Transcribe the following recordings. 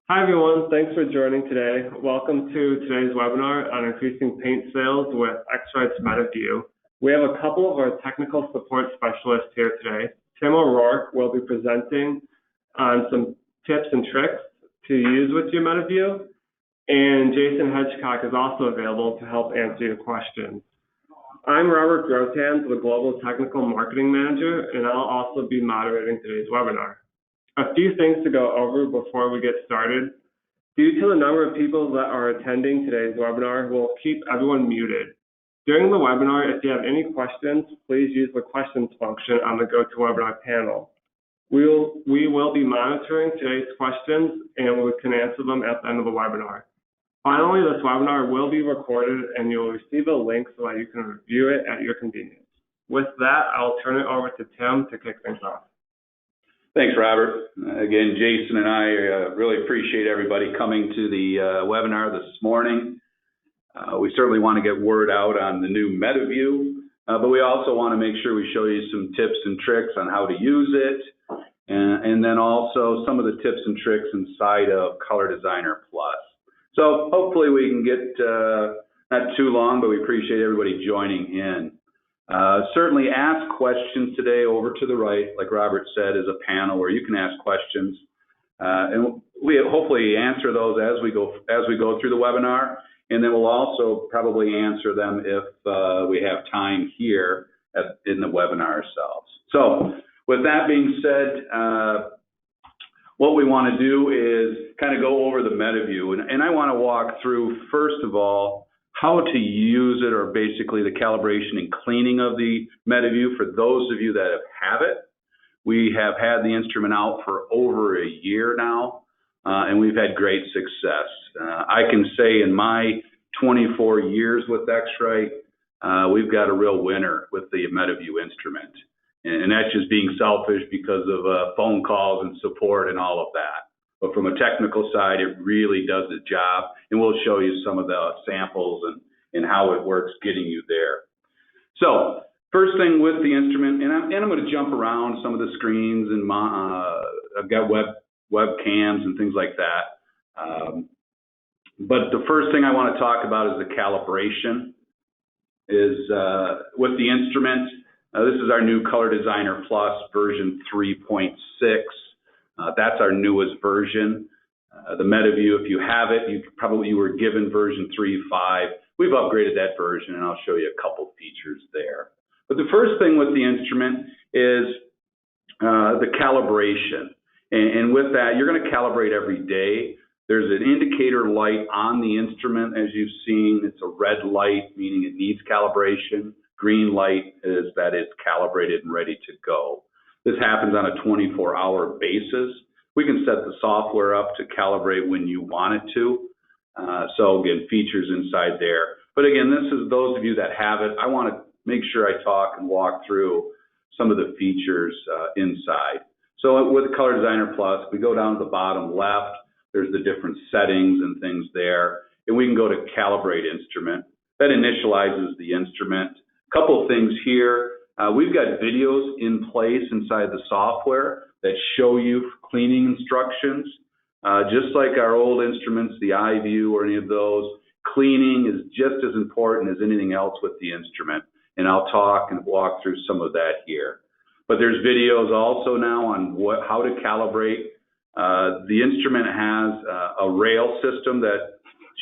Hi everyone, thanks for joining today. Welcome to today's webinar on increasing paint sales with X-Rite's MetaVue. We have a couple of our technical support specialists here today. Tim O'Rourke will be presenting on some tips and tricks to use with your MetaVue, and Jason Hedgecock is also available to help answer your questions. I'm Robert Grotans, the Global Technical Marketing Manager, and I'll also be moderating today's webinar. A few things to go over before we get started. Due to the number of people that are attending today's webinar, we'll keep everyone muted. During the webinar, if you have any questions, please use the questions function on the GoToWebinar panel. We will be monitoring today's questions and we can answer them at the end of the webinar. Finally, this webinar will be recorded and you'll receive a link so that you can review it at your convenience. With that, I'll turn it over to Tim to kick things off. Thanks, Robert. Again, Jason and I really appreciate everybody coming to the webinar this morning. We certainly want to get word out on the new MetaVue, but we also want to make sure we show you some tips and tricks on how to use it, and then also some of the tips and tricks inside of Color Designer Plus. So hopefully we can get not too long, but we appreciate everybody joining in. Certainly ask questions today. Over to the right, like Robert said, is a panel where you can ask questions, and we hopefully answer those as we go through the webinar, and then we'll also probably answer them if we have time here in the webinar ourselves. So with that being said, what we want to do is kind of go over the MetaVue, and I want to walk through, first of all, how to use it, or basically the calibration and cleaning of the MetaVue for those of you that have it. We have had the instrument out for over a year now, and we've had great success. I can say in my 24 years with X-Rite, we've got a real winner with the MetaVue instrument. And that's just being selfish because of phone calls and support and all of that. But from a technical side, it really does the job, and we'll show you some of the samples and how it works getting you there. So first thing with the instrument, and I'm going to jump around some of the screens, and I've got webcams and things like that. But the first thing I want to talk about is the calibration. With the instrument. This is our new Color Designer Plus version 3.6. That's our newest version. The MetaVue, if you have it, you were given version 3.5. We've upgraded that version, and I'll show you a couple features there. But the first thing with the instrument is the calibration. And with that, you're going to calibrate every day. There's an indicator light on the instrument, as you've seen. It's a red light, meaning it needs calibration. Green light is that it's calibrated and ready to go. This happens on a 24-hour basis. We can set the software up to calibrate when you want it to. So again, features inside there. But again, this is those of you that have it. I want to make sure I talk and walk through some of the features inside. So with Color Designer Plus, we go down to the bottom left. There's the different settings and things there. And we can go to Calibrate Instrument. That initializes the instrument. A couple of things here. We've got videos in place inside the software that show you cleaning instructions. Just like our old instruments, the iView or any of those, cleaning is just as important as anything else with the instrument. And I'll talk and walk through some of that here. But there's videos also now on how to calibrate. The instrument has a rail system that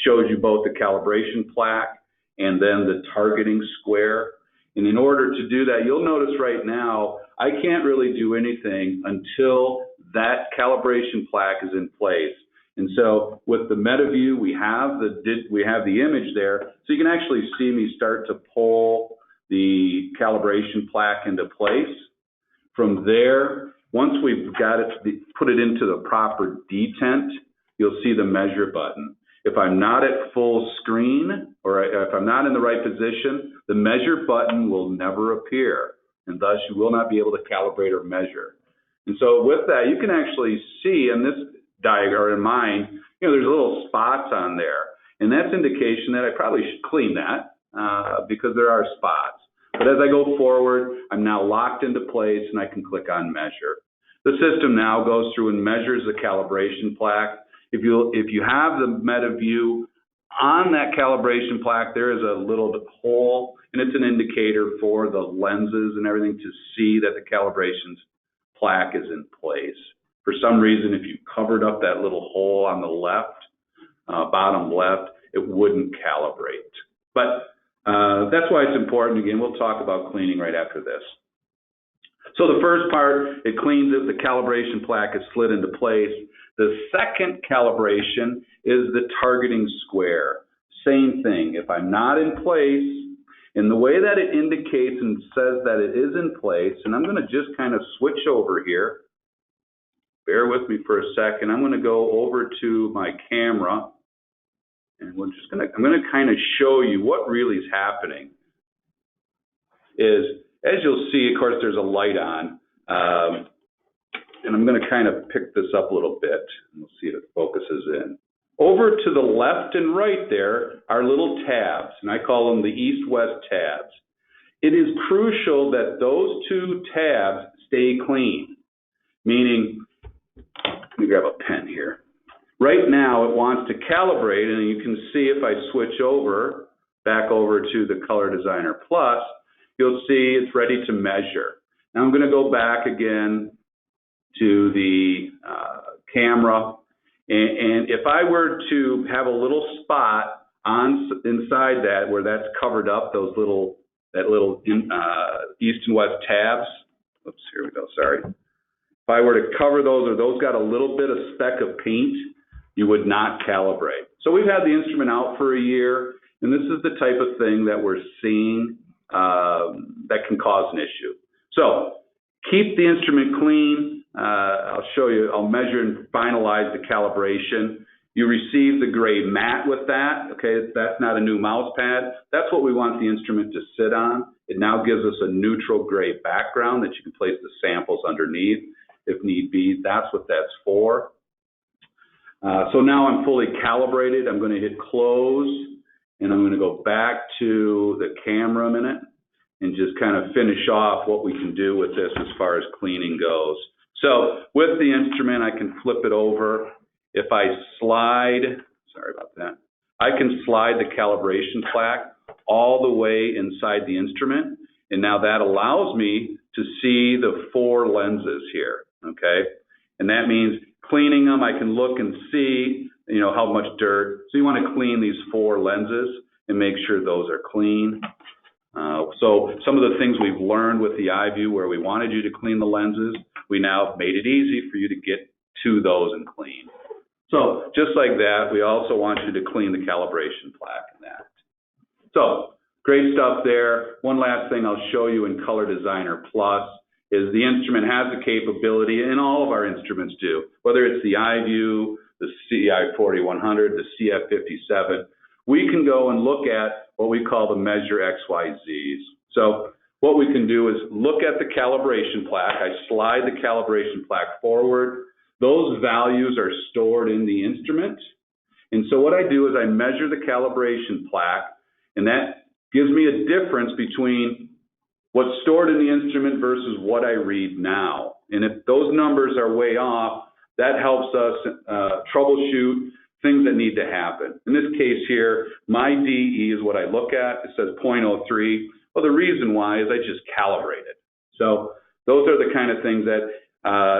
shows you both the calibration plaque and then the targeting square. And in order to do that, you'll notice right now, I can't really do anything until that calibration plaque is in place. And so with the MetaVue, we have the image there, so you can actually see me start to pull the calibration plaque into place. From there, once we've got it, put it into the proper detent, you'll see the measure button. If I'm not at full screen, or if I'm not in the right position, the measure button will never appear, and thus you will not be able to calibrate or measure. And so with that, you can actually see in this diagram, or in mine, there's little spots on there, and that's indication that I probably should clean that because there are spots. But as I go forward, I'm now locked into place, and I can click on Measure. The system now goes through and measures the calibration plaque, If you have the MetaVue on that calibration plaque, there is a little hole, and it's an indicator for the lenses and everything to see that the calibration plaque is in place. For some reason, if you covered up that little hole on the left, bottom left, it wouldn't calibrate. But that's why it's important. Again, we'll talk about cleaning right after this. So the first part, it cleans it, the calibration plaque is slid into place. The second calibration is the targeting square. Same thing, if I'm not in place, and the way that it indicates and says that it is in place, and I'm going to just kind of switch over here. Bear with me for a second. I'm going to go over to my camera, and I'm going to kind of show you what really is happening. As you'll see, of course, there's a light on, and I'm going to kind of pick this up a little bit, and we'll see if it focuses in. Over to the left and right there are little tabs, and I call them the east-west tabs. It is crucial that those two tabs stay clean, meaning, let me grab a pen here. Right now, it wants to calibrate, and you can see if I switch over, back over to the Color Designer Plus, you'll see it's ready to measure. Now I'm going to go back again to the camera, and if I were to have a little spot inside that where that's covered up, that little east and west tabs, oops, here we go, sorry. If I were to cover those, or those got a little bit of speck of paint, you would not calibrate. So we've had the instrument out for a year, and this is the type of thing that we're seeing that can cause an issue. So keep the instrument clean. I'll show you, I'll measure and finalize the calibration. You receive the gray mat with that, okay? That's not a new mouse pad. That's what we want the instrument to sit on. It now gives us a neutral gray background that you can place the samples underneath if need be. That's what that's for. So now I'm fully calibrated. I'm going to hit close, and I'm going to go back to the camera a minute and just kind of finish off what we can do with this as far as cleaning goes. So with the instrument, I can flip it over. If I slide, sorry about that, I can slide the calibration plaque all the way inside the instrument, and now that allows me to see the 4 lenses here, okay? And that means cleaning them, I can look and see, you know, how much dirt. So you want to clean these 4 lenses and make sure those are clean. So some of the things we've learned with the iView where we wanted you to clean the lenses, we now have made it easy for you to get to those and clean. So just like that, we also want you to clean the calibration plaque in that. So great stuff there. One last thing I'll show you in Color Designer Plus is the instrument has the capability, and all of our instruments do, whether it's the iView, the CI4100, the CF57, we can go and look at what we call the measure XYZs. So what we can do is look at the calibration plaque. I slide the calibration plaque forward. Those values are stored in the instrument. And so what I do is I measure the calibration plaque, and that gives me a difference between what's stored in the instrument versus what I read now. And if those numbers are way off, that helps us troubleshoot things that need to happen. In this case here, my DE is what I look at. It says 0.03. Well, the reason why is I just calibrate it. So those are the kind of things that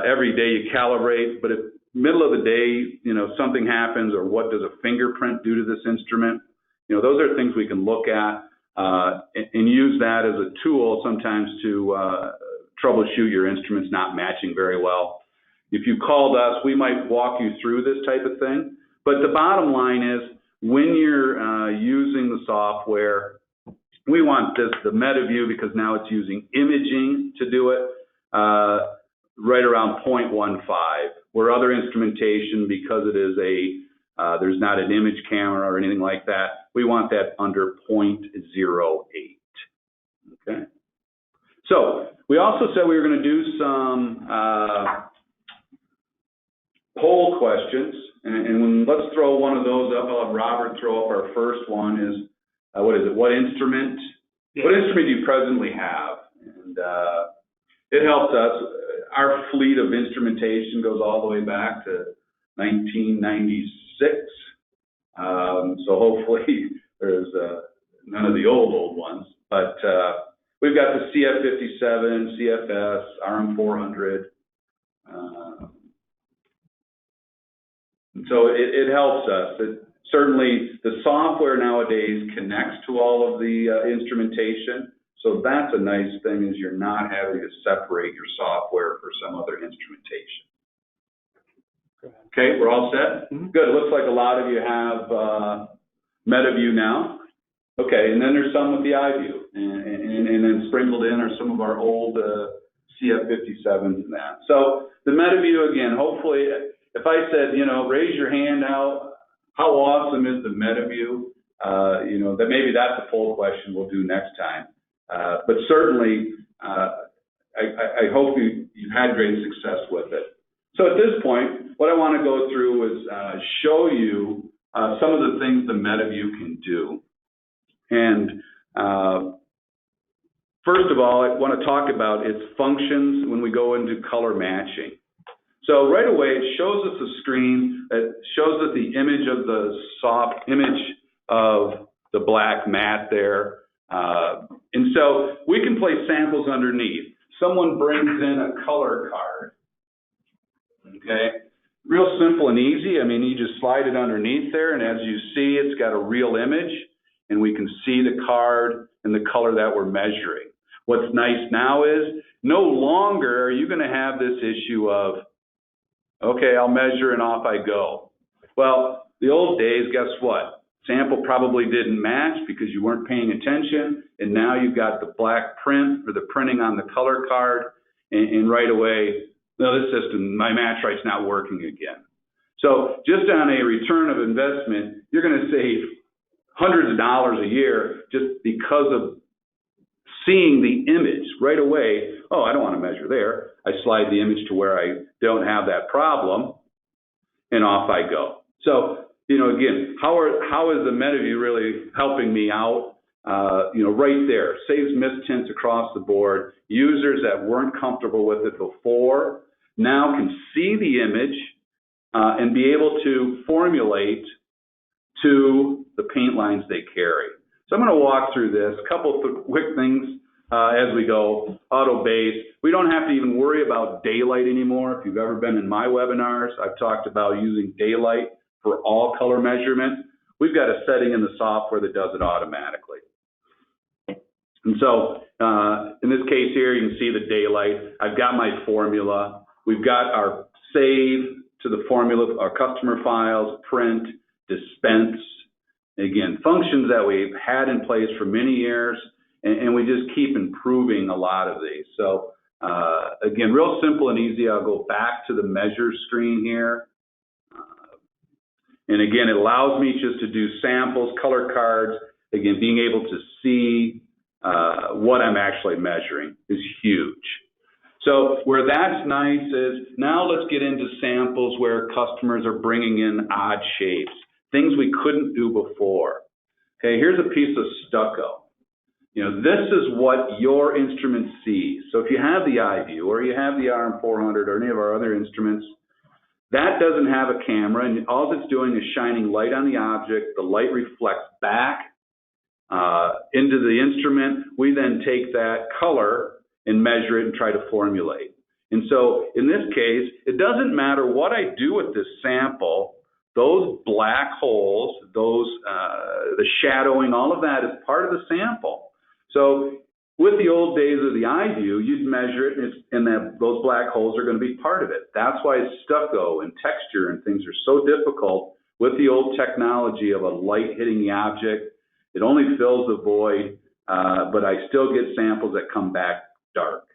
every day you calibrate, but if middle of the day, you know, something happens, or what does a fingerprint do to this instrument? You know, those are things we can look at and use that as a tool sometimes to troubleshoot your instruments not matching very well. If you called us, we might walk you through this type of thing. But the bottom line is, when you're using the software, we want the MetaVue, because now it's using imaging to do it, right around 0.15, where other instrumentation, because it is there's not an image camera or anything like that, we want that under 0.08, okay? So we also said we were going to do some poll questions, and let's throw one of those up. I'll have Robert throw up our first one. Is what is it? What instrument? Yeah. What instrument do you presently have? And it helps us. Our fleet of instrumentation goes all the way back to 1996. So hopefully there's none of the old ones. But we've got the CF57, CFS, RM400. So it helps us. Certainly, the software nowadays connects to all of the instrumentation. So that's a nice thing, is you're not having to separate your software for some other instrumentation. Okay, we're all set? Mm-hmm. Good. Looks like a lot of you have MetaVue now. Okay, and then there's some with the iView, and then sprinkled in are some of our old CF57s and that. So the MetaVue, again, hopefully, if I said, you know, raise your hand out, how awesome is the MetaVue? You know, that maybe that's a poll question we'll do next time. But certainly, I hope you've had great success with it. So at this point, what I want to go through is show you some of the things the MetaVue can do. And first of all, I want to talk about its functions when we go into color matching. So right away, it shows us a screen that shows us the image of the soft image of the black mat there. And so we can place samples underneath. Someone brings in a color card. Okay, real simple and easy. I mean, you just slide it underneath there, and as you see, it's got a real image, and we can see the card and the color that we're measuring. What's nice now is no longer are you going to have this issue of, okay, I'll measure and off I go. Well, the old days, guess what? Sample probably didn't match because you weren't paying attention, and now you've got the black print or the printing on the color card, and right away, no, this system, my match right's not working again. So just on a return of investment, you're going to save hundreds of dollars a year just because of seeing the image right away. Oh, I don't want to measure there. I slide the image to where I don't have that problem, and off I go. So, you know, again, how is the MetaVue really helping me out? You know, right there, saves mistints across the board. Users that weren't comfortable with it before now can see the image and be able to formulate to the paint lines they carry. So I'm going to walk through this. A couple of quick things as we go. Auto base. We don't have to even worry about daylight anymore. If you've ever been in my webinars, I've talked about using daylight for all color measurement. We've got a setting in the software that does it automatically. And so in this case here, you can see the daylight. I've got my formula. We've got our save to the formula, our customer files, print, dispense. Again, functions that we've had in place for many years, and we just keep improving a lot of these. So again, real simple and easy. I'll go back to the measure screen here. And again, it allows me just to do samples, color cards. Again, being able to see what I'm actually measuring is huge. So where that's nice is now let's get into samples where customers are bringing in odd shapes, things we couldn't do before. Okay, here's a piece of stucco. You know, this is what your instrument sees. So if you have the iView or you have the RM400 or any of our other instruments, that doesn't have a camera, and all it's doing is shining light on the object. The light reflects back into the instrument. We then take that color and measure it and try to formulate. And so in this case, it doesn't matter what I do with this sample, those black holes, those the shadowing, all of that is part of the sample. So with the old days of the iView, you'd measure it, and those black holes are going to be part of it. That's why stucco and texture and things are so difficult with the old technology of a light hitting the object. It only fills the void, but I still get samples that come back dark.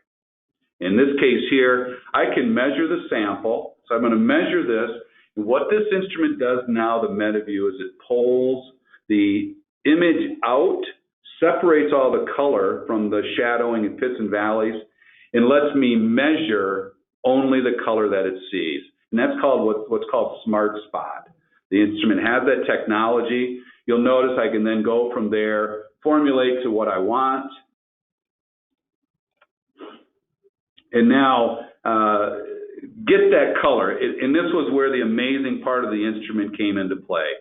In this case here, I can measure the sample. So I'm going to measure this. And what this instrument does now, the MetaVue, is it pulls the image out, separates all the color from the shadowing and pits and valleys, and lets me measure only the color that it sees. And that's called what's called Smart Spot. The instrument has that technology. You'll notice I can then go from there, formulate to what I want. And now, get that color. And this was where the amazing part of the instrument came into play.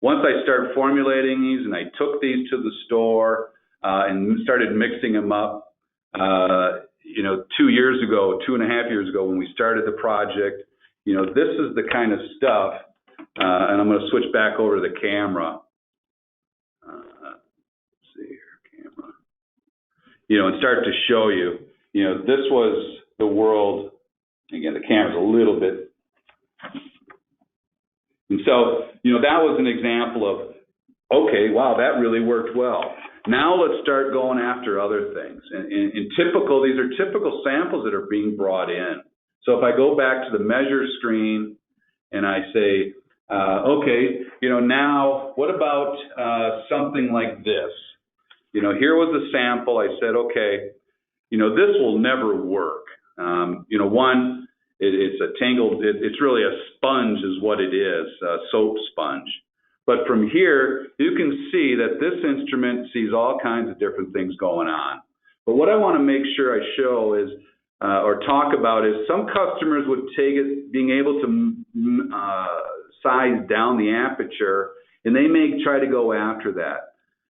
Once I started formulating these and I took these to the store and started mixing them up, 2 years ago, 2.5 years ago when we started the project, this is the kind of stuff, and I'm going to switch back over to the camera. Let's see here, camera. And start to show you, this was the world. Again, the camera's a little bit. And so, that was an example of, okay, wow, that really worked well. Now let's start going after other things. And these are typical samples that are being brought in. So if I go back to the measure screen and I say, okay, now what about something like this? Here was the sample. I said, okay, this will never work. One, it's a tangled, it's really a sponge is what it is, a soap sponge. But from here, you can see that this instrument sees all kinds of different things going on. But what I want to make sure I show is, or talk about is, some customers would take it, being able to size down the aperture, and they may try to go after that.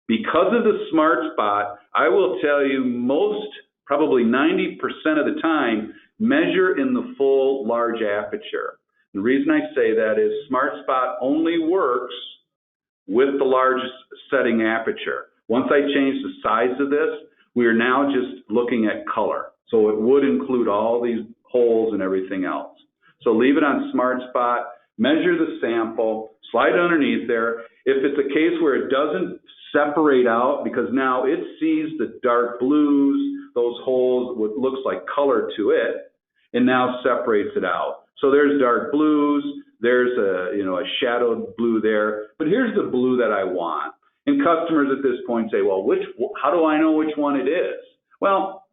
Because of the Smart Spot, I will tell you most, probably 90% of the time, measure in the full large aperture. The reason I say that is Smart Spot only works with the largest setting aperture. Once I change the size of this, we are now just looking at color. So it would include all these holes and everything else. So leave it on Smart Spot, measure the sample, slide underneath there. If it's a case where it doesn't separate out, because now it sees the dark blues, those holes, what looks like color to it, and now separates it out. So there's dark blues, there's a shadowed blue there, but here's the blue that I want. And customers at this point say, well, how do I know which one it is? Well,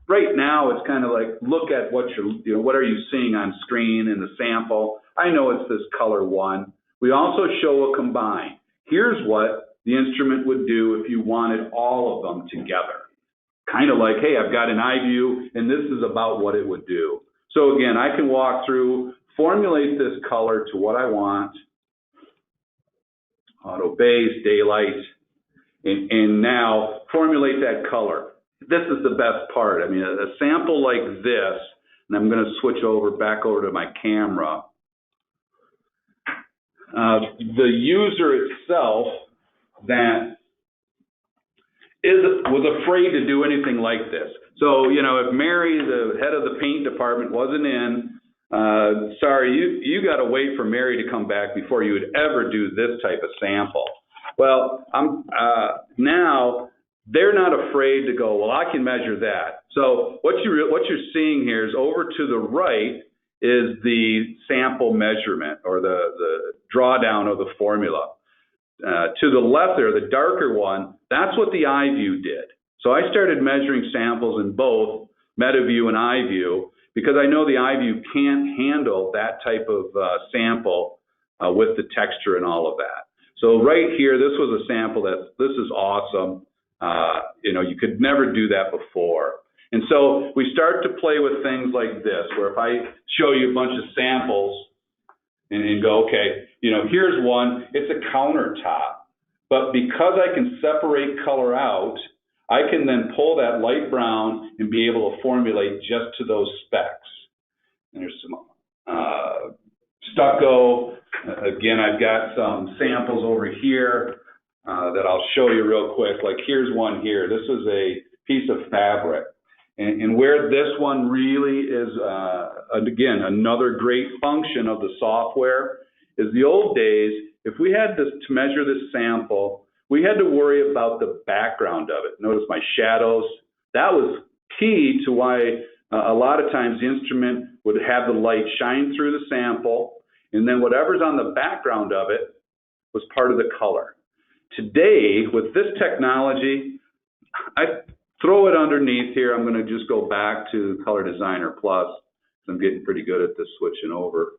right now it's kind of like, look at what what are you seeing on screen in the sample. I know it's this color one. We also show a combine. Here's what the instrument would do if you wanted all of them together. Kind of like, hey, I've got an eye view, and this is about what it would do. So again, I can walk through, formulate this color to what I want, auto base, daylight, and now formulate that color. This is the best part. I mean, a sample like this, and I'm going to switch back over to my camera. The user itself that was afraid to do anything like this. So, if Mary, the head of the paint department, wasn't in, sorry, you got to wait for Mary to come back before you would ever do this type of sample. Well, now they're not afraid to go, well, I can measure that. So what you're seeing here is over to the right is the sample measurement, or the drawdown of the formula. To the left there, the darker one, that's what the iView did. So I started measuring samples in both MetaVue and iView, because I know the iView can't handle that type of sample with the texture and all of that. So right here, this was a sample this is awesome. You could never do that before. And so we start to play with things like this, where if I show you a bunch of samples and go, okay, here's one, it's a countertop. But because I can separate color out, I can then pull that light brown and be able to formulate just to those specs. And there's some stucco. Again, I've got some samples over here that I'll show you real quick. Like here's one here. This is a piece of fabric. And where this one really is, again, another great function of the software is the old days, if we had to measure this sample, we had to worry about the background of it. Notice my shadows. That was key to why a lot of times the instrument would have the light shine through the sample, and then whatever's on the background of it was part of the color. Today, with this technology, I throw it underneath here. I'm going to just go back to Color Designer Plus. I'm getting pretty good at this switching over.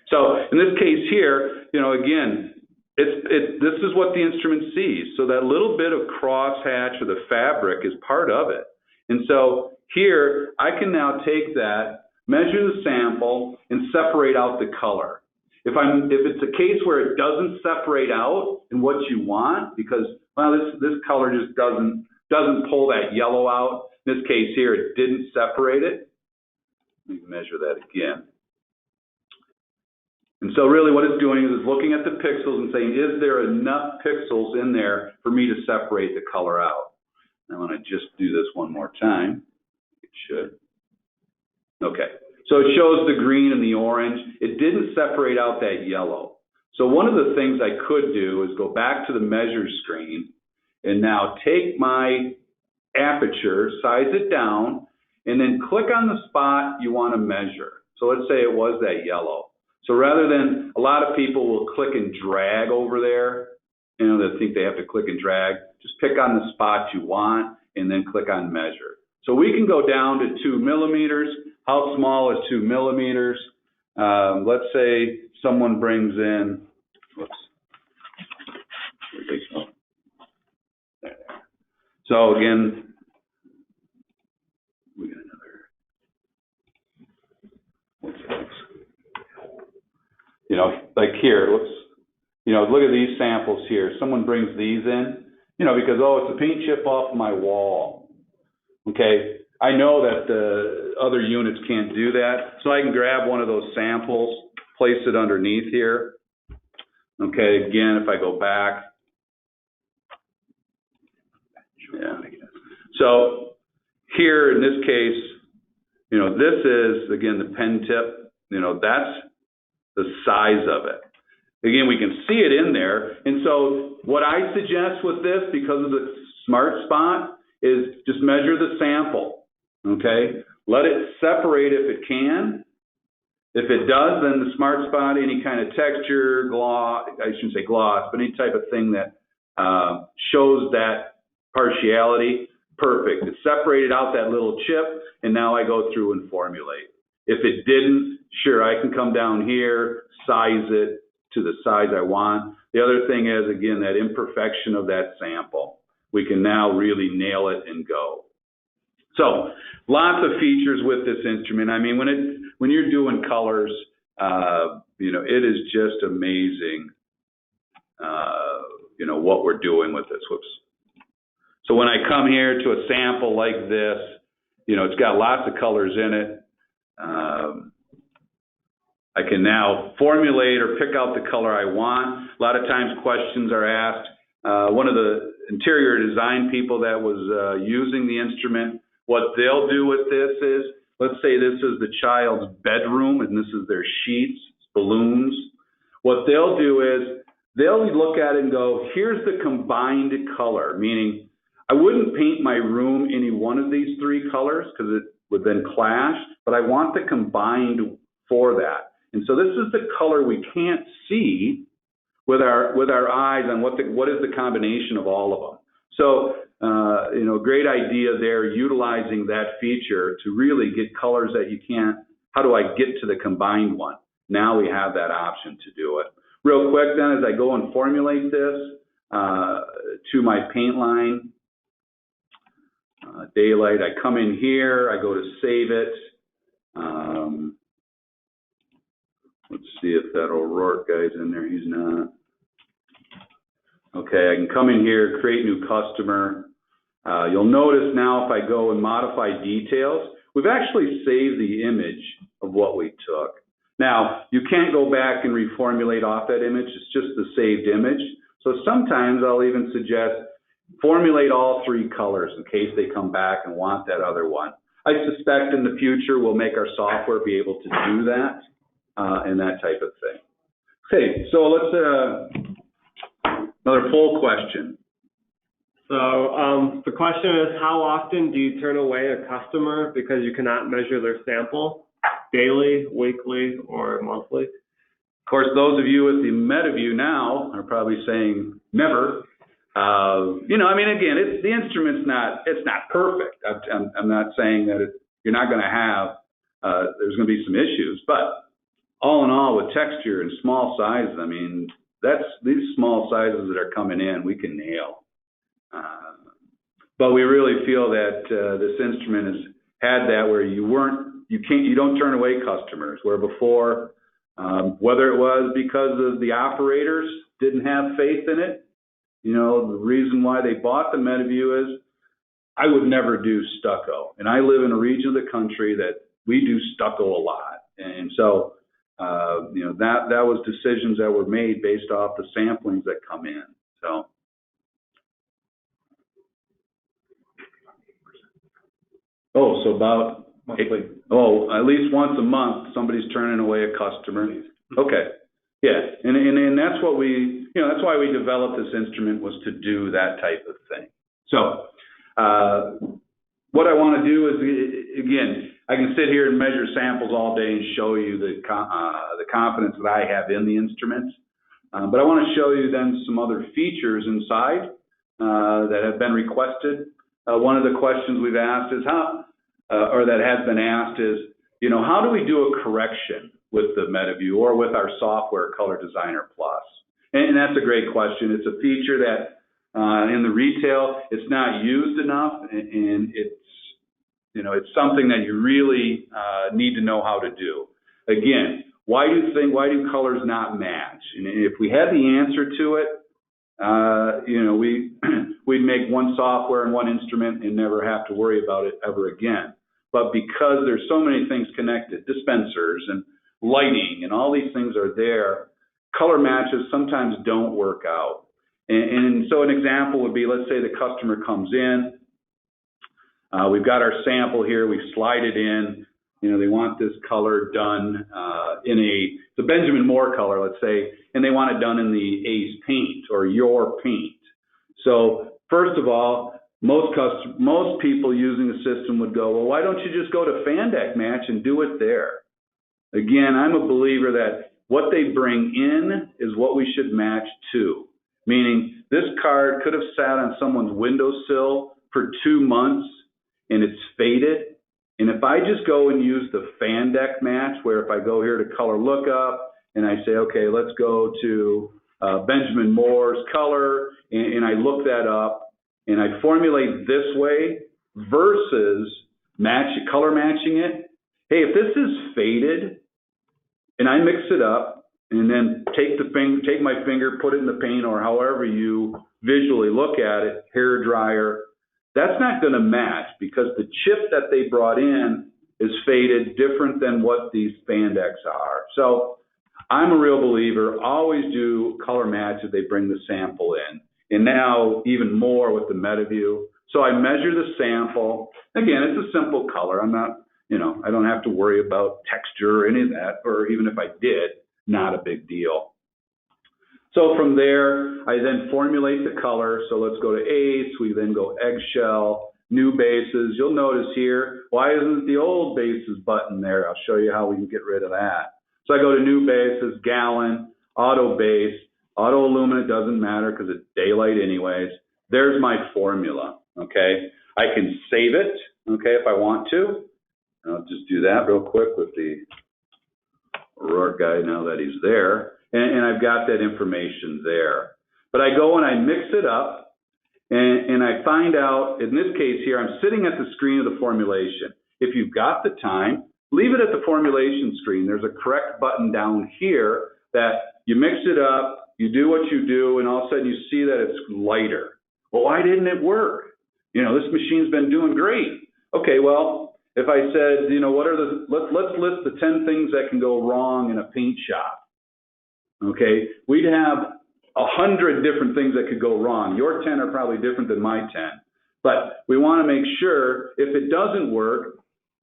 So in this case here, again, this is what the instrument sees. So that little bit of crosshatch or the fabric is part of it. And so here, I can now take that, measure the sample, and separate out the color. If it's a case where it doesn't separate out in what you want, because, well, this color just doesn't pull that yellow out. In this case here, it didn't separate it. Let me measure that again. And so really what it's doing is looking at the pixels and saying, is there enough pixels in there for me to separate the color out? I want to just do this one more time. It should. Okay. So it shows the green and the orange. It didn't separate out that yellow. So one of the things I could do is go back to the measure screen and now take my aperture, size it down, and then click on the spot you want to measure. So let's say it was that yellow. So rather than, a lot of people will click and drag over there, you know, they think they have to click and drag, just pick on the spot you want and then click on measure. So we can go down to 2 millimeters. How small is 2 millimeters? Let's say someone brings in, whoops. So again, we got another, what's this? You know, like here, let's, you know, look at these samples here. Someone brings these in, you know, because, oh, it's a paint chip off my wall. Okay, I know that the other units can't do that, so I can grab one of those samples, place it underneath here. Okay, again, if I go back. Yeah. So here in this case, you know, this is, again, the pen tip, you know, that's the size of it. Again, we can see it in there. And so what I suggest with this, because of the smart spot, is just measure the sample, okay? Let it separate if it can. If it does, then the smart spot, any kind of texture, gloss, I shouldn't say gloss, but any type of thing that shows that partiality, perfect. It separated out that little chip, and now I go through and formulate. If it didn't, sure, I can come down here, size it to the size I want. The other thing is, again, that imperfection of that sample. We can now really nail it and go. So lots of features with this instrument. I mean, when you're doing colors, you know, it is just amazing, you know, what we're doing with this. Whoops. So when I come here to a sample like this, you know, it's got lots of colors in it. I can now formulate or pick out the color I want. A lot of times questions are asked. One of the interior design people that was using the instrument, what they'll do with this is, let's say this is the child's bedroom and this is their sheets, balloons. What they'll do is they'll look at it and go, here's the combined color, meaning I wouldn't paint my room any one of these three colors because it would then clash, but I want the combined for that. And so this is the color we can't see with our eyes on what is the combination of all of them. So, you know, great idea there, utilizing that feature to really get colors that you can't. How do I get to the combined one? Now we have that option to do it. Real quick then, as I go and formulate this to my paint line, daylight, I come in here, I go to save it. Let's see if that O'Rourke guy's in there. He's not. Okay, I can come in here, create new customer. You'll notice now if I go and modify details, we've actually saved the image of what we took. Now, you can't go back and reformulate off that image. It's just the saved image. So sometimes I'll even suggest formulate all three colors in case they come back and want that other one. I suspect in the future we'll make our software be able to do that and that type of thing. Okay, so let's another poll question. So the question is, how often do you turn away a customer because you cannot measure their sample? Daily, weekly, or monthly? Of course, those of you with the MetaVue now are probably saying never. You know, I mean, again, the instrument's not perfect. I'm not saying that you're not going to have, there's going to be some issues, but all in all, with texture and small sizes, I mean, these small sizes that are coming in, we can nail. But we really feel that this instrument has had that where you don't turn away customers, where before, whether it was because of the operators didn't have faith in it, you know, the reason why they bought the MetaVue is, I would never do stucco. And I live in a region of the country that we do stucco a lot. And so, you know, that was decisions that were made based off the samplings that come in. So. Oh, so about monthly. At least once a month, somebody's turning away a customer. Okay, yeah, and that's what that's why we developed this instrument, was to do that type of thing. So, what I want to do is, again, I can sit here and measure samples all day and show you the confidence that I have in the instruments, but I want to show you then some other features inside that have been requested. One of the questions we've asked is that has been asked is, you know, how do we do a correction with the MetaVue or with our software, Color Designer Plus? And that's a great question. It's a feature that in the retail, it's not used enough, and it's something that you really need to know how to do. Again, why do colors not match? And if we had the answer to it, we'd make one software and one instrument and never have to worry about it ever again. But because there's so many things connected, dispensers and lighting and all these things are there, color matches sometimes don't work out. And so an example would be, let's say the customer comes in, we've got our sample here, we slide it in, you know, they want this color done it's a Benjamin Moore color, let's say, and they want it done in the Ace paint or your paint. So first of all, most people using the system would go, well, why don't you just go to Fandeck Match and do it there? Again, I'm a believer that what they bring in is what we should match to. Meaning, this card could have sat on someone's windowsill for 2 months and it's faded. And if I just go and use the Fandeck Match, where if I go here to color lookup and I say, okay, let's go to Benjamin Moore's color, and I look that up and I formulate this way versus color matching it. Hey, if this is faded and I mix it up and then take my finger, put it in the paint, or however you visually look at it, hair dryer, that's not going to match because the chip that they brought in is faded different than what these Spandecks are. So I'm a real believer, always do color match if they bring the sample in. And now even more with the MetaVue. So I measure the sample. Again, it's a simple color. I'm not, I don't have to worry about texture or any of that, or even if I did, not a big deal. So from there, I then formulate the color. So let's go to Ace. We then go eggshell, new bases. You'll notice here, why isn't the old bases button there? I'll show you how we can get rid of that. So I go to new bases, gallon, auto base, auto illuminate doesn't matter because it's daylight anyways. There's my formula, okay? I can save it, okay, if I want to. I'll just do that real quick with the Rourke guy now that he's there. And I've got that information there. But I go and I mix it up, and I find out, in this case here, I'm sitting at the screen of the formulation. If you've got the time, leave it at the formulation screen. There's a correct button down here that you mix it up, you do what you do, and all of a sudden you see that it's lighter. Well, why didn't it work? This machine's been doing great. Okay, well, if I said, let's list the 10 things that can go wrong in a paint shop. Okay, we'd have 100 different things that could go wrong. Your 10 are probably different than my 10. But we want to make sure if it doesn't work,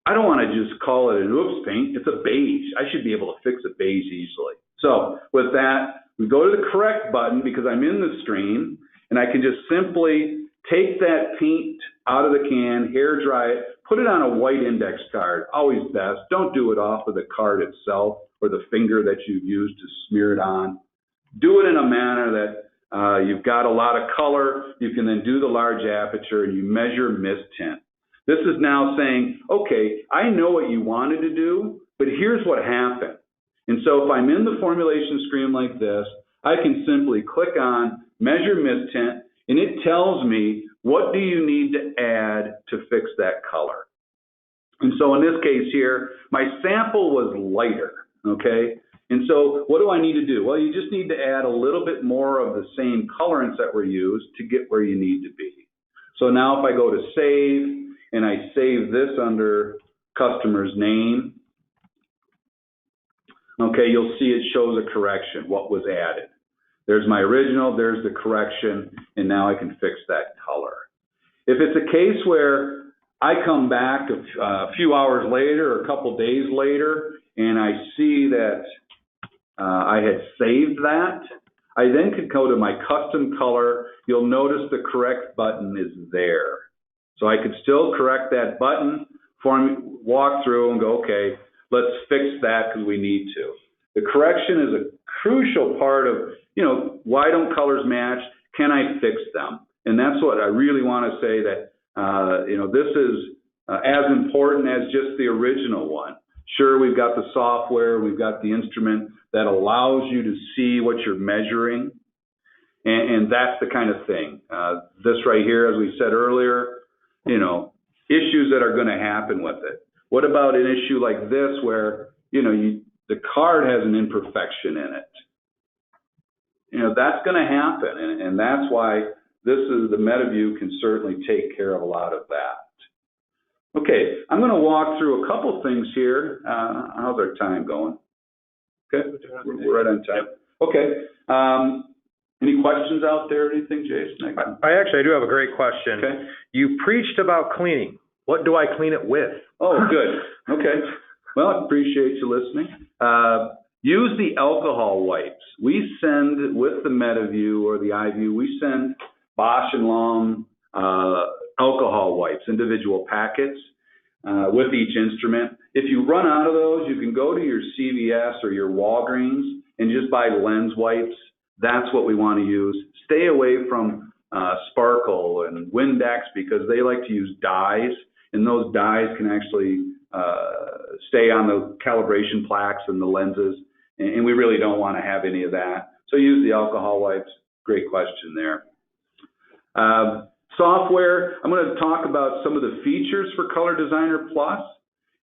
I don't want to just call it an oops paint. It's a beige. I should be able to fix a beige easily. So with that, we go to the correct button because I'm in the screen, and I can just simply take that paint out of the can, hair dry it, put it on a white index card, always best. Don't do it off of the card itself or the finger that you use to smear it on. Do it in a manner that you've got a lot of color. You can then do the large aperture and you measure mist tint. This is now saying, okay, I know what you wanted to do, but here's what happened. And so if I'm in the formulation screen like this, I can simply click on measure mist tint, and it tells me what do you need to add to fix that color? And so in this case here, my sample was lighter, okay? And so what do I need to do? Well, you just need to add a little bit more of the same colorants that were used to get where you need to be. So now if I go to save, and I save this under customer's name, okay, you'll see it shows a correction, what was added. There's my original, there's the correction, and now I can fix that color. If it's a case where I come back a few hours later or a couple days later, and I see that I had saved that, I then could go to my custom color. You'll notice the correct button is there. So I could still correct that button, walk through and go, okay, let's fix that because we need to. The correction is a crucial part of, why don't colors match? Can I fix them? And that's what I really want to say, that, this is as important as just the original one. Sure, we've got the software, we've got the instrument that allows you to see what you're measuring, and that's the kind of thing. This right here, as we said earlier, issues that are going to happen with it. What about an issue like this where, the card has an imperfection in it? That's going to happen, and that's why the MetaVue can certainly take care of a lot of that. Okay, I'm going to walk through a couple things here. How's our time going? Okay, we're right on time. Okay, any questions out there, anything, Jason? I do have a great question. Okay. You preached about cleaning. What do I clean it with? Oh, good. Okay. Well, I appreciate you listening. Use the alcohol wipes. We send, with the MetaVue or the iVue, we send Bosch and Lomb alcohol wipes, individual packets with each instrument. If you run out of those, you can go to your CVS or your Walgreens and just buy lens wipes. That's what we want to use. Stay away from Sparkle and Windex because they like to use dyes, and those dyes can actually stay on the calibration plaques and the lenses, and we really don't want to have any of that. So use the alcohol wipes. Great question there. Software, I'm going to talk about some of the features for Color Designer Plus,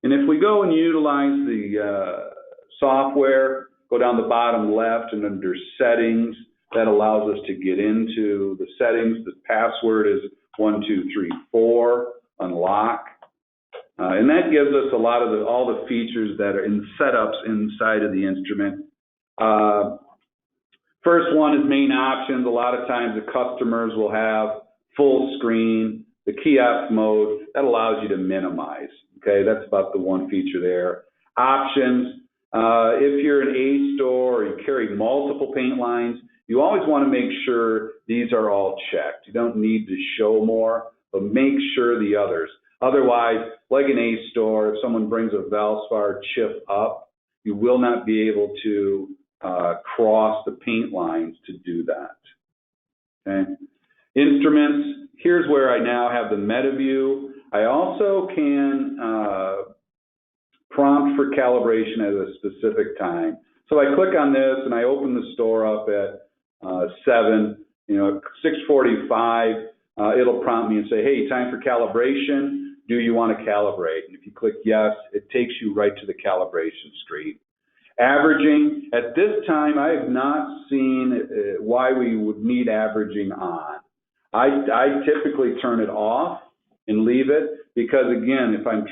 and if we go and utilize the software, go down the bottom left and under settings, that allows us to get into the settings. The password is 1234, unlock. And that gives us a lot of all the features that are in setups inside of the instrument. First one is main options. A lot of times the customers will have full screen, the kiosk mode, that allows you to minimize. Okay, that's about the one feature there. Options, if you're an A store or you carry multiple paint lines, you always want to make sure these are all checked. You don't need to show more, but make sure the others. Otherwise, like an A store, if someone brings a Valspar chip up, you will not be able to cross the paint lines to do that. Okay. Instruments, here's where I now have the MetaVue. I also can prompt for calibration at a specific time. So I click on this and I open the store up at 7, at 6:45, it'll prompt me and say, hey, time for calibration. Do you want to calibrate? And if you click yes, it takes you right to the calibration screen. Averaging, at this time, I have not seen why we would need averaging on. I typically turn it off and leave it because, again, if I'm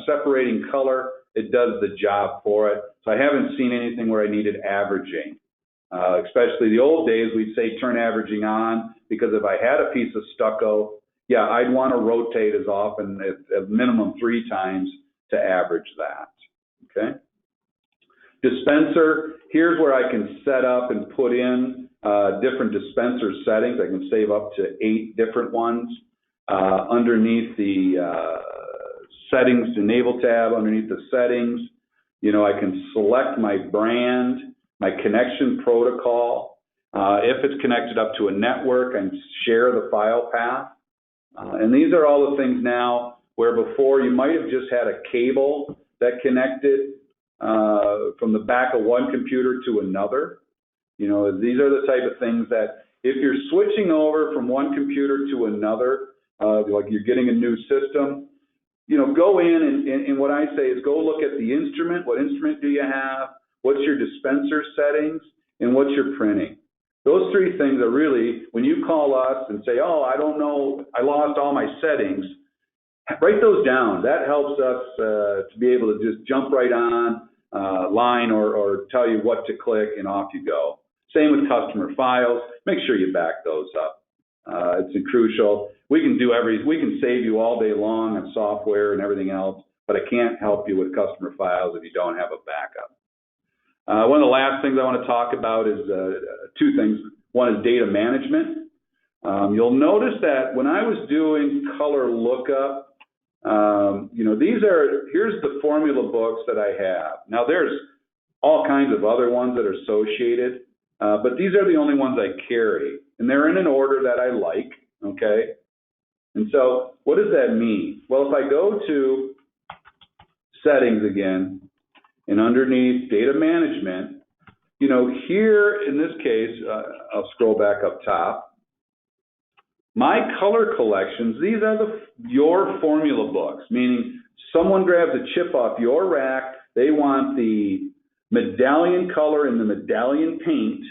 separating color, it does the job for it. So I haven't seen anything where I needed averaging. Especially the old days, we'd say turn averaging on because if I had a piece of stucco, yeah, I'd want to rotate as often, at minimum 3 times to average that, okay? Dispenser, here's where I can set up and put in different dispenser settings. I can save up to 8 different ones. Underneath the settings, enable tab, underneath the settings, I can select my brand, my connection protocol. If it's connected up to a network, I can share the file path. And these are all the things now where before you might have just had a cable that connected from the back of one computer to another. These are the type of things that if you're switching over from one computer to another, like you're getting a new system, go in and what I say is go look at the instrument. What instrument do you have? What's your dispenser settings? And what's your printing? Those three things are really, when you call us and say, oh, I don't know, I lost all my settings, write those down. That helps us to be able to just jump right on line or tell you what to click and off you go. Same with customer files. Make sure you back those up. It's crucial. We can save you all day long on software and everything else, but I can't help you with customer files if you don't have a backup. One of the last things I want to talk about is two things. One is data management. You'll notice that when I was doing color lookup, here's the formula books that I have. Now there's all kinds of other ones that are associated, but these are the only ones I carry, and they're in an order that I like, okay? And so what does that mean? Well, if I go to settings again, and underneath data management, here in this case, I'll scroll back up top. My color collections, these are your formula books, meaning someone grabs a chip off your rack, they want the medallion color and the medallion paint.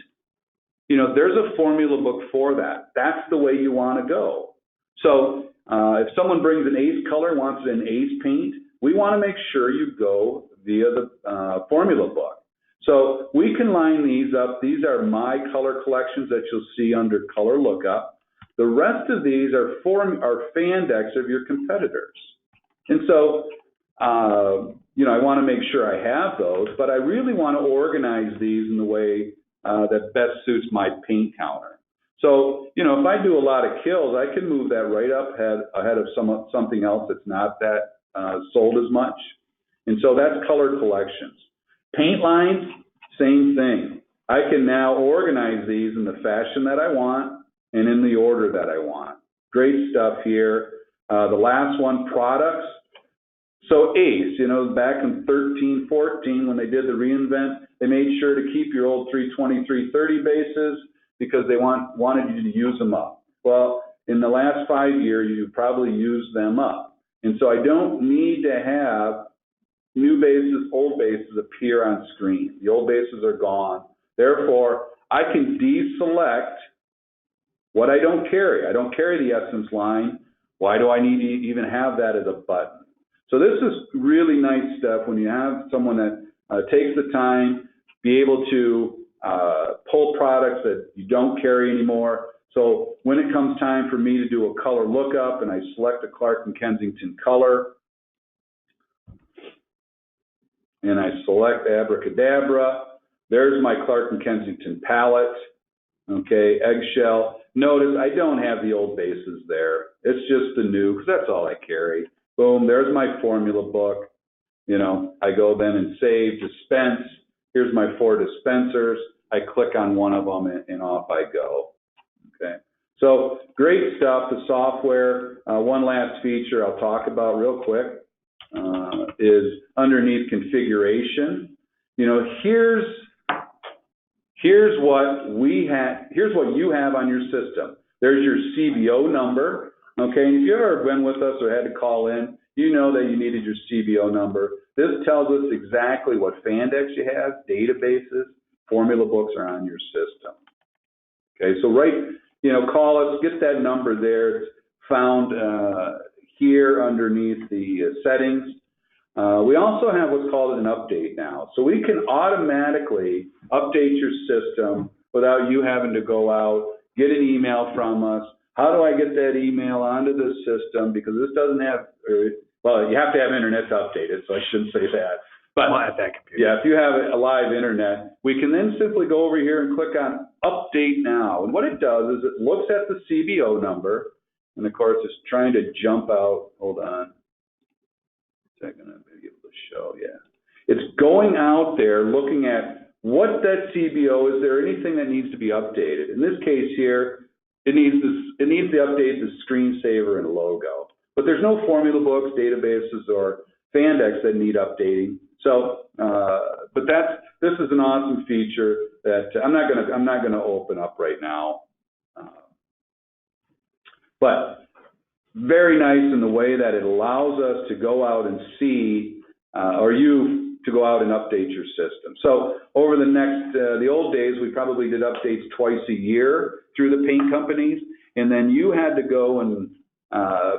There's a formula book for that. That's the way you want to go. So if someone brings an ACE color, wants an ACE paint, we want to make sure you go via the formula book. So we can line these up. These are my color collections that you'll see under color lookup. The rest of these are Fandex of your competitors. And so, I want to make sure I have those, but I really want to organize these in the way that best suits my paint counter. So, if I do a lot of kills, I can move that right up ahead of something else that's not that sold as much. And so that's color collections. Paint lines, same thing. I can now organize these in the fashion that I want and in the order that I want. Great stuff here. The last one, products. So ACE, back in 13, 14, when they did the reinvent, they made sure to keep your old 320, 330 bases because they wanted you to use them up. Well, in the last 5 years, you probably used them up. And so I don't need to have new bases, old bases appear on screen. The old bases are gone. Therefore, I can deselect what I don't carry. I don't carry the essence line. Why do I need to even have that as a button? So this is really nice stuff when you have someone that takes the time, be able to pull products that you don't carry anymore. So when it comes time for me to do a color lookup and I select a Clark & Kensington color, and I select Abracadabra, there's my Clark & Kensington palette, okay, eggshell. Notice I don't have the old bases there. It's just the new, because that's all I carry. Boom, there's my formula book. I go then and save, dispense. Here's my 4 dispensers. I click on one of them and off I go, okay. So great stuff, the software. One last feature I'll talk about real quick is underneath configuration. Here's what you have on your system. There's your CBO number, okay? And if you've ever been with us or had to call in, you know that you needed your CBO number. This tells us exactly what Fandex you have, databases, formula books are on your system. Okay, so call us, get that number there. It's found here underneath the settings. We also have what's called an update now. So we can automatically update your system without you having to go out, get an email from us. How do I get that email onto the system? Because this doesn't have, well, you have to have internet to update it, so I shouldn't say that. But at that computer. Yeah, if you have a live internet, we can then simply go over here and click on Update Now. And what it does is it looks at the CBO number, and of course it's trying to jump out. Hold on. Second, I'm going to be able to show, yeah. It's going out there looking at what that CBO, is there anything that needs to be updated? In this case here, it needs to update the screensaver and logo. But there's no formula books, databases, or Fandex that need updating. So, but this is an awesome feature that I'm not gonna open up right now. But very nice in the way that it allows us to go out and see, or you to go out and update your system. So over the old days, we probably did updates twice a year through the paint companies, and then you had to go and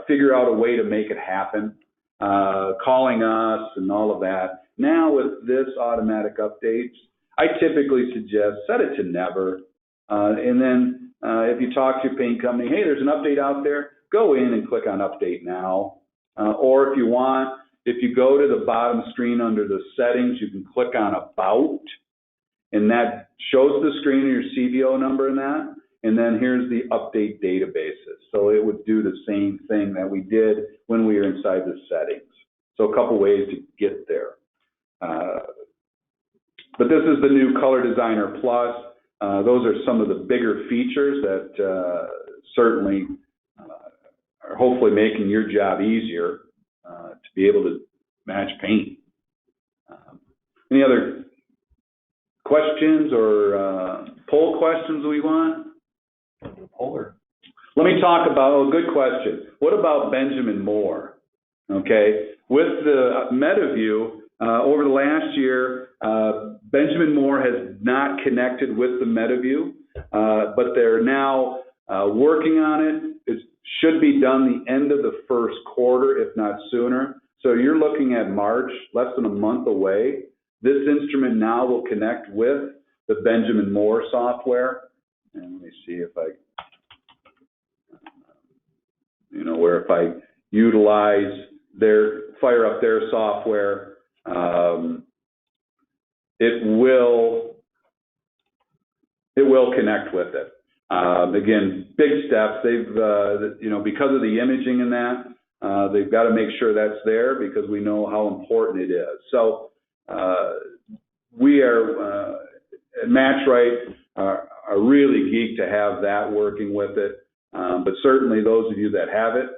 figure out a way to make it happen, calling us and all of that. Now with this automatic updates, I typically suggest set it to never, and then if you talk to your paint company, hey, there's an update out there, go in and click on update now. Or if you want, if you go to the bottom screen under the settings, you can click on about, and that shows the screen of your CVO number and that, and then here's the update databases. So it would do the same thing that we did when we were inside the settings. So a couple ways to get there. But this is the new Color Designer Plus. Those are some of the bigger features that certainly are hopefully making your job easier to be able to match paint. Any other questions or poll questions we want? Polar. Let me talk about, good question. What about Benjamin Moore? Okay, with the MetaVue, over the last year, Benjamin Moore has not connected with the MetaVue, but they're now working on it. It should be done the end of the first quarter, if not sooner. So you're looking at March, less than a month away. This instrument now will connect with the Benjamin Moore software. And let me see if I, where if I utilize fire up their software, it will connect with it. Again, big steps. They've, because of the imaging in that, they've got to make sure that's there because we know how important it is. So we are at MatchRite are really geeked to have that working with it. But certainly those of you that have it,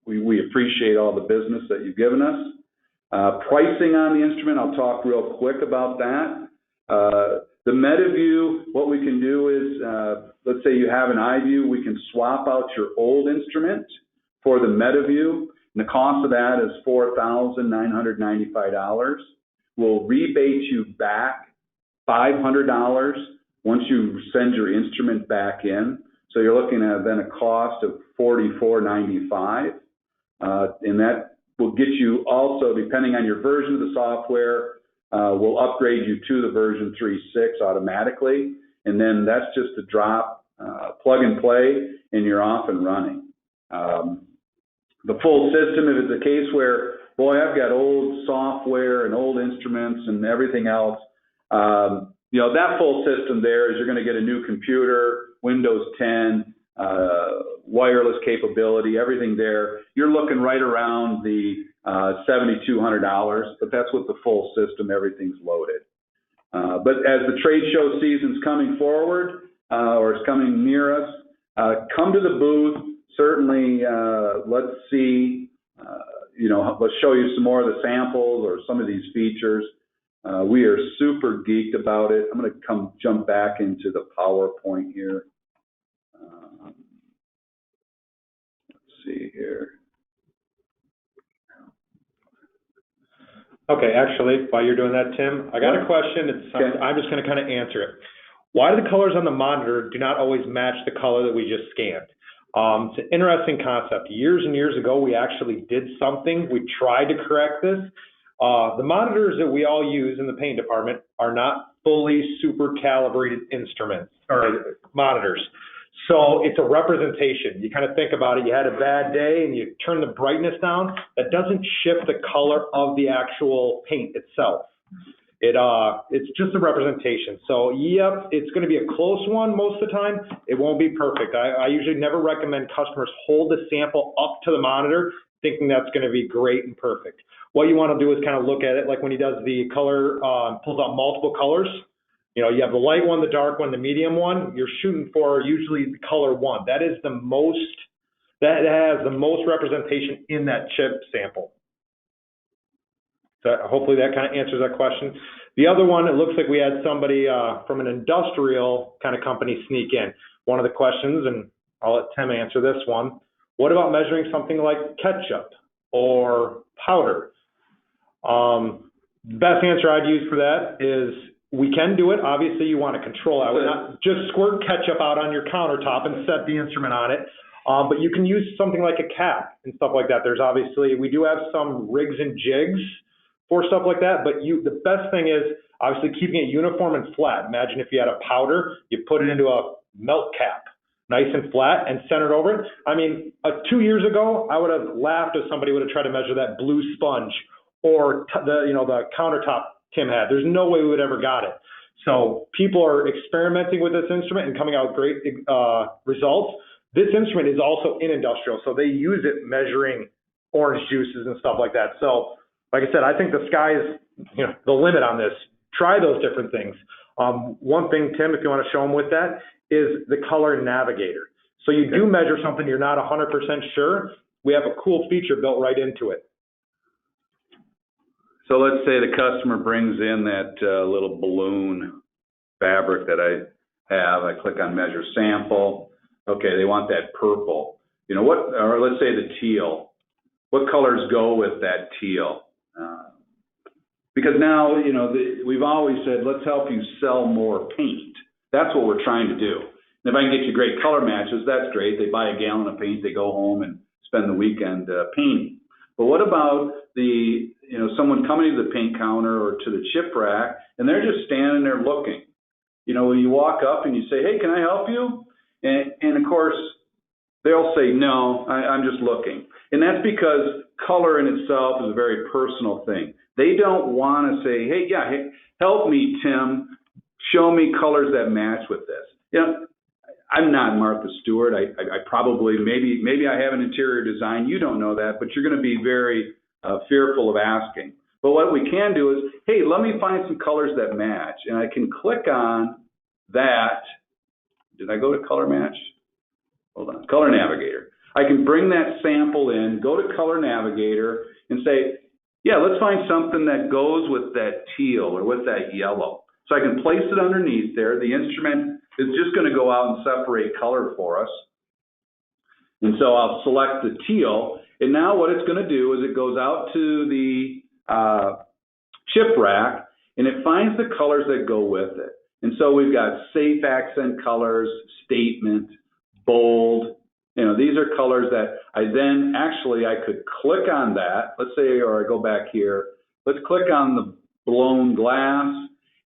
we appreciate all the business that you've given us. Pricing on the instrument, I'll talk real quick about that. The MetaVue, what we can do is, let's say you have an iView, we can swap out your old instrument for the MetaVue, and the cost of that is $4,995. We'll rebate you back $500 once you send your instrument back in. So you're looking at then a cost of $44.95, and that will get you also, depending on your version of the software, we'll upgrade you to the version 3.6 automatically, and then that's just a drop, plug and play, and you're off and running. The full system, if it's a case where, boy, I've got old software and old instruments and everything else, that full system there is you're going to get a new computer, Windows 10, wireless capability, everything there. You're looking right around the $7,200, but that's with the full system, everything's loaded. But as the trade show season's coming forward, or is coming near us, come to the booth. Certainly, let's see, let's show you some more of the samples or some of these features. We are super geeked about it. I'm going to jump back into the PowerPoint here. Let's see here. Okay, actually, while you're doing that, Tim, I got a question. I'm just going to kind of answer it. Why do the colors on the monitor do not always match the color that we just scanned? It's an interesting concept. Years and years ago, we actually did something. We tried to correct this. The monitors that we all use in the paint department are not fully super calibrated instruments or monitors. So it's a representation. You kind of think about it. You had a bad day and you turn the brightness down. That doesn't shift the color of the actual paint itself. It's just a representation. So yep, it's going to be a close one most of the time. It won't be perfect. I usually never recommend customers hold the sample up to the monitor thinking that's going to be great and perfect. What you want to do is kind of look at it like when he does the color, pulls out multiple colors. You have the light one, the dark one, the medium one. You're shooting for usually the color one. That is the most, that has the most representation in that chip sample. So hopefully that kind of answers that question. The other one, it looks like we had somebody from an industrial kind of company sneak in. One of the questions, and I'll let Tim answer this one. What about measuring something like ketchup or powder? Best answer I'd use for that is we can do it. Obviously, you want to control it. I would not just squirt ketchup out on your countertop and set the instrument on it. But you can use something like a cap and stuff like that. There's obviously, we do have some rigs and jigs for stuff like that, but the best thing is obviously keeping it uniform and flat. Imagine if you had a powder, you put it into a melt cap, nice and flat, and centered over it. I mean, 2 years ago, I would have laughed if somebody would have tried to measure that blue sponge or the countertop Tim had. There's no way we would ever got it. So people are experimenting with this instrument and coming out with great results. This instrument is also in industrial, so they use it measuring orange juices and stuff like that. So, like I said, I think the sky is the limit on this. Try those different things. One thing, Tim, if you want to show them with that, is the color navigator. So you do measure something you're not 100% sure. We have a cool feature built right into it. So let's say the customer brings in that little balloon fabric that I have. I click on measure sample. Okay, they want that purple. Or let's say the teal. What colors go with that teal? Because now, we've always said, let's help you sell more paint. That's what we're trying to do. And if I can get you great color matches, that's great. They buy a gallon of paint, they go home and spend the weekend painting. But what about someone coming to the paint counter or to the chip rack, and they're just standing there looking? When you walk up and you say, hey, can I help you? And of course, they'll say, no, I'm just looking. And that's because color in itself is a very personal thing. They don't want to say, hey, help me, Tim. Show me colors that match with this. I'm not Martha Stewart. I probably, maybe I have an interior design. You don't know that, but you're going to be very fearful of asking. But what we can do is, hey, let me find some colors that match. And I can click on that. Did I go to color match? Hold on, color navigator. I can bring that sample in, go to color navigator and say, yeah, let's find something that goes with that teal or with that yellow. So I can place it underneath there. The instrument is just going to go out and separate color for us. And so I'll select the teal. And now what it's going to do is it goes out to the chip rack and it finds the colors that go with it. And so we've got safe accent colors, statement, bold. These are colors that I could click on that. Let's say, or I go back here. Let's click on the blown glass.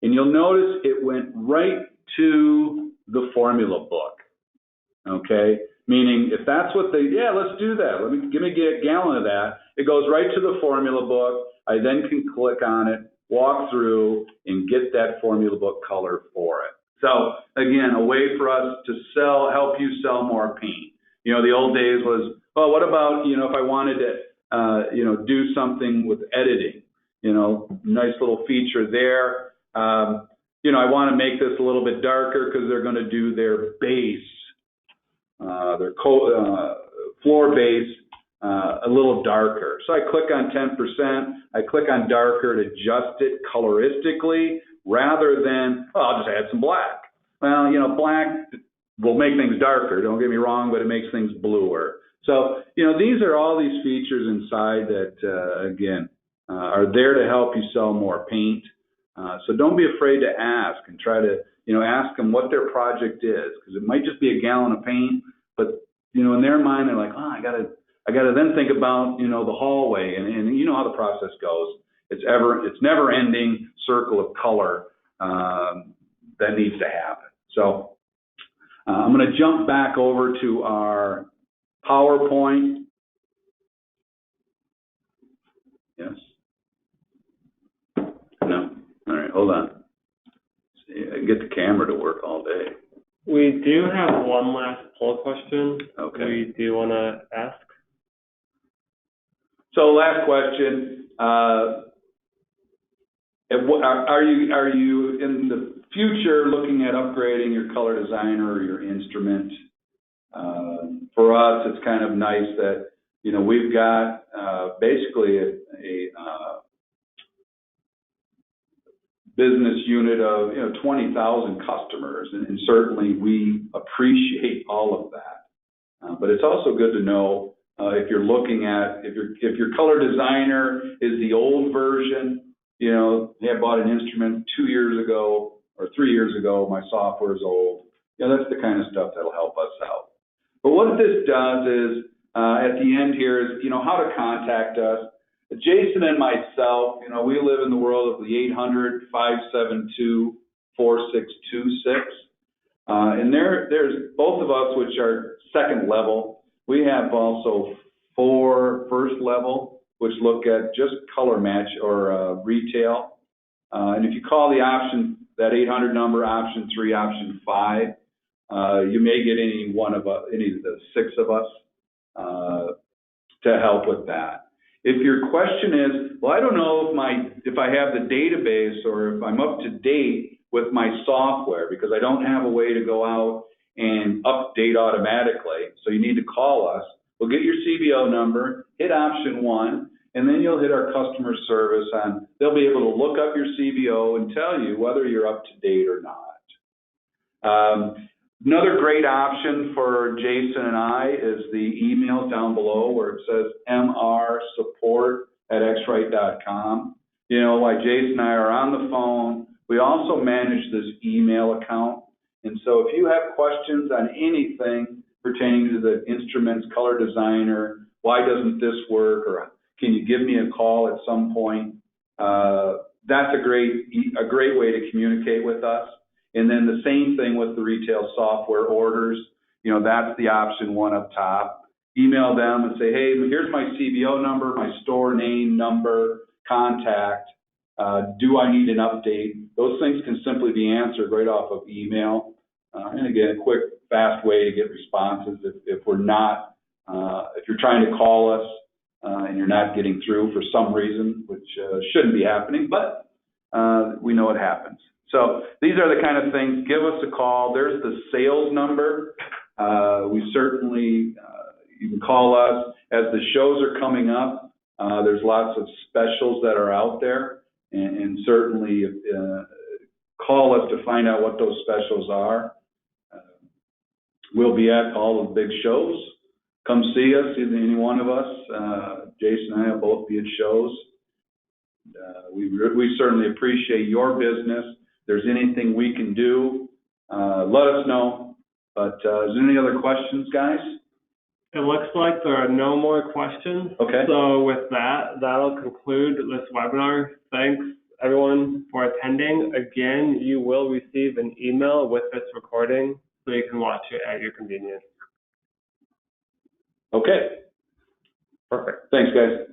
And you'll notice it went right to the formula book. Okay? Meaning if that's what let's do that. Give me a gallon of that. It goes right to the formula book. I then can click on it, walk through, and get that formula book color for it. So again, a way for us to help you sell more paint. The old days was, what about, if I wanted to, do something with editing, nice little feature there. I want to make this a little bit darker because they're going to do their base, their floor base a little darker. So I click on 10%. I click on darker to adjust it coloristically rather than, I'll just add some black. Well, black will make things darker, don't get me wrong, but it makes things bluer. So, these are all these features inside that, again, are there to help you sell more paint. So don't be afraid to ask and try to, ask them what their project is, because it might just be a gallon of paint, but, in their mind, they're like, I gotta then think about, the hallway, and you know how the process goes. It's never ending circle of color that needs to happen. So I'm going to jump back over to our PowerPoint. Yes? No? All right, hold on. See, I can get the camera to work all day. We do have one last poll question. Okay. We do want to ask. So last question, are you in the future looking at upgrading your color designer or your instrument? For us, it's kind of nice that, we've got basically a business unit of 20,000 customers, and certainly we appreciate all of that. But it's also good to know if you're looking at, if your color designer is the old version, you know, hey, I bought an instrument 2 years ago or 3 years ago, my software is old. You know, that's the kind of stuff that'll help us out. But what this does is, at the end here is, you know, how to contact us. Jason and myself, you know, we live in the world of the 800-572-4626. And there's both of us, which are second level. We have also 4 first level, which look at just color match or retail. And if you call the option, that 800 number, option 3, option 5, you may get any of the 6 of us to help with that. If your question is, well, I don't know if I have the database or if I'm up to date with my software because I don't have a way to go out and update automatically, so you need to call us. We'll get your CBO number, hit option 1, and then you'll hit our customer service, and they'll be able to look up your CBO and tell you whether you're up to date or not. Another great option for Jason and I is the email down below where it says mrsupport@xrite.com. You know, while Jason and I are on the phone, we also manage this email account. And so if you have questions on anything pertaining to the instruments, color designer, why doesn't this work, or can you give me a call at some point, that's a great way to communicate with us. And then the same thing with the retail software orders. You know, that's the option 1 up top. Email them and say, hey, here's my CBO number, my store name, number, contact. Do I need an update? Those things can simply be answered right off of email. And again, a quick, fast way to get responses if we're not, if you're trying to call us and you're not getting through for some reason, which shouldn't be happening, but we know it happens. So these are the kind of things. Give us a call. There's the sales number. We certainly, you can call us. As the shows are coming up, there's lots of specials that are out there. And certainly call us to find out what those specials are. We'll be at all the big shows. Come see us, any one of us. Jason and I will both be at shows. We certainly appreciate your business. If there's anything we can do, let us know. But is there any other questions, guys? It looks like there are no more questions. Okay. So with that, that'll conclude this webinar. Thanks, everyone, for attending. Again, you will receive an email with this recording so you can watch it at your convenience. Okay. Perfect. Thanks, guys.